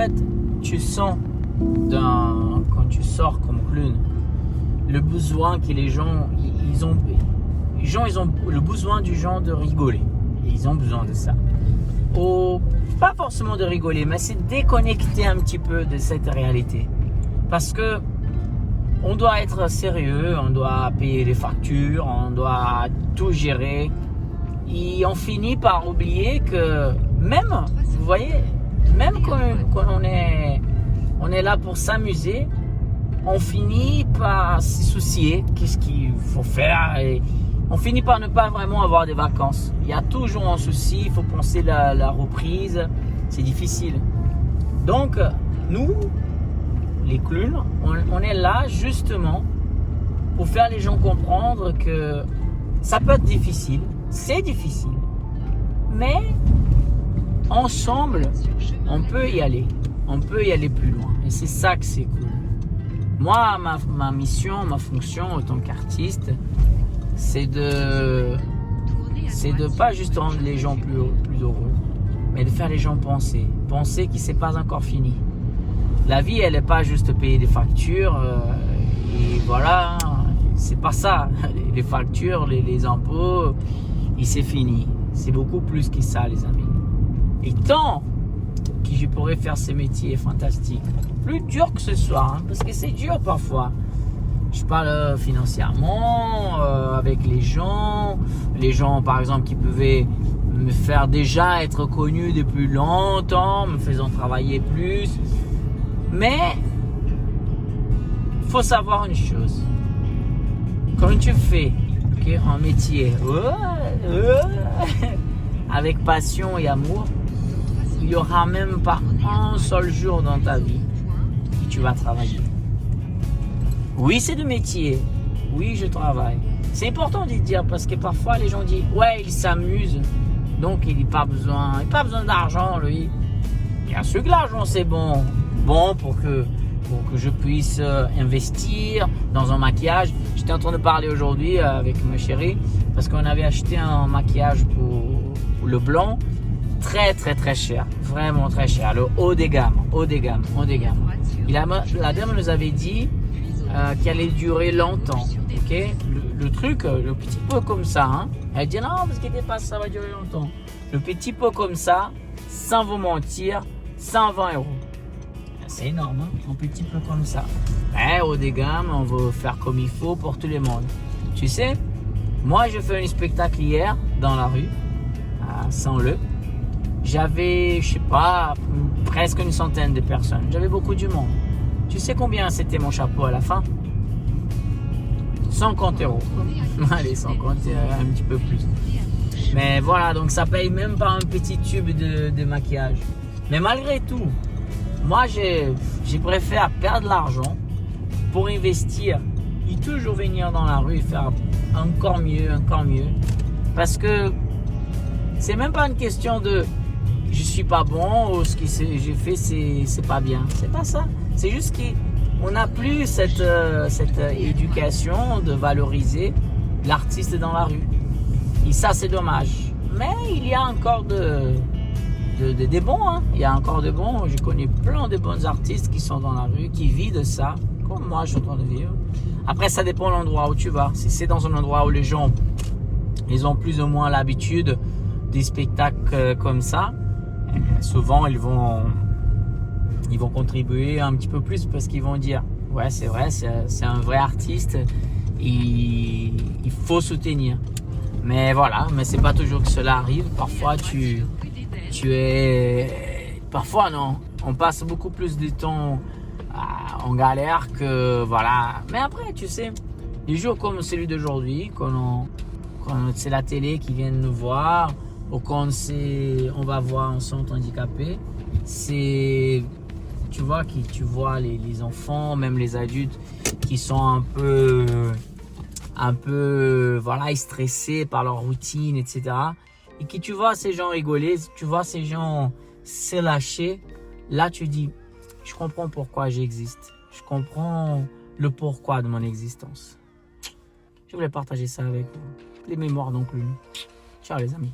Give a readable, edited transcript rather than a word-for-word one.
fait, tu sens quand tu sors comme clown, le besoin que les gens, ils ont le besoin du genre de rigoler. Ils ont besoin de ça. Pas forcément de rigoler, mais c'est déconnecter un petit peu de cette réalité. Parce que on doit être sérieux, on doit payer les factures, on doit tout gérer. Et on finit par oublier que même, vous voyez, même quand on est là pour s'amuser, on finit par se soucier qu'est-ce qu'il faut faire et on finit par ne pas vraiment avoir des vacances. Il y a toujours un souci, il faut penser la reprise, c'est difficile. Donc, nous, les clowns, on est là justement pour faire les gens comprendre que ça peut être difficile, c'est difficile, mais ensemble, on peut y aller plus loin. Et c'est ça que c'est cool. Moi, ma mission, ma fonction en tant qu'artiste, c'est de pas juste rendre les gens plus heureux, mais de faire les gens penser que c'est pas encore fini. La vie, elle n'est pas juste payer des factures et voilà, c'est pas ça. Les factures, les impôts, et c'est fini. C'est beaucoup plus que ça, les amis. Et tant que je pourrais faire ces métiers fantastiques, plus dur que ce soit, hein, parce que c'est dur parfois. Je parle financièrement, avec les gens par exemple qui pouvaient me faire déjà être connu depuis longtemps, me faisant travailler plus. Mais il faut savoir une chose, quand tu fais un métier avec passion et amour, il n'y aura même pas un seul jour dans ta vie où tu vas travailler. Oui, c'est de métier. Oui, je travaille. C'est important de dire parce que parfois les gens disent ouais, il s'amuse, donc il n'a pas besoin d'argent, lui. Bien sûr que l'argent c'est bon pour que je puisse investir dans un maquillage. J'étais en train de parler aujourd'hui avec ma chérie parce qu'on avait acheté un maquillage pour le blanc très très très cher, vraiment très cher, le haut des gammes. Et la dame nous avait dit qui allait durer longtemps, ok? Le truc, le petit pot comme ça, hein? Elle dit non, parce qu'il n'était pas ça va durer longtemps. Le petit pot comme ça, sans vous mentir, 120 €. C'est énorme, hein? Un petit peu comme ça. Mais haut des gammes, on veut faire comme il faut pour tout le monde. Tu sais, moi j'ai fait un spectacle hier dans la rue, à Saint-Leu. J'avais, je sais pas, presque une centaine de personnes. J'avais beaucoup de monde. Tu sais combien c'était mon chapeau à la fin? 50 €. Allez, 50, un petit peu plus. Mais voilà, donc ça paye même pas un petit tube de maquillage. Mais malgré tout, moi je préfère perdre de l'argent pour investir et toujours venir dans la rue et faire encore mieux. Parce que c'est même pas une question de je suis pas bon ou ce que j'ai fait c'est pas bien. C'est pas ça. C'est juste qu'on n'a plus cette éducation de valoriser l'artiste dans la rue. Et ça, c'est dommage. Mais il y a encore des bons. Hein. Il y a encore des bons. Je connais plein de bons artistes qui sont dans la rue, qui vivent de ça, comme moi, je suis en train de vivre. Après, ça dépend de l'endroit où tu vas. Si c'est dans un endroit où les gens ils ont plus ou moins l'habitude des spectacles comme ça, souvent, ils vont contribuer un petit peu plus parce qu'ils vont dire ouais, c'est vrai, c'est un vrai artiste et il faut soutenir. Mais voilà, mais c'est pas toujours que cela arrive. Parfois parfois non, on passe beaucoup plus de temps en galère que voilà. Mais après, tu sais, des jours comme celui d'aujourd'hui, quand c'est la télé qui vient nous voir ou quand on va voir un centre handicapé, c'est tu vois les enfants, même les adultes qui sont un peu voilà, stressés par leur routine, etc. Et que tu vois ces gens rigoler, tu vois ces gens se lâcher, là tu dis, je comprends pourquoi j'existe. Je comprends le pourquoi de mon existence. Je voulais partager ça avec vous. Les mémoires non plus. Ciao les amis.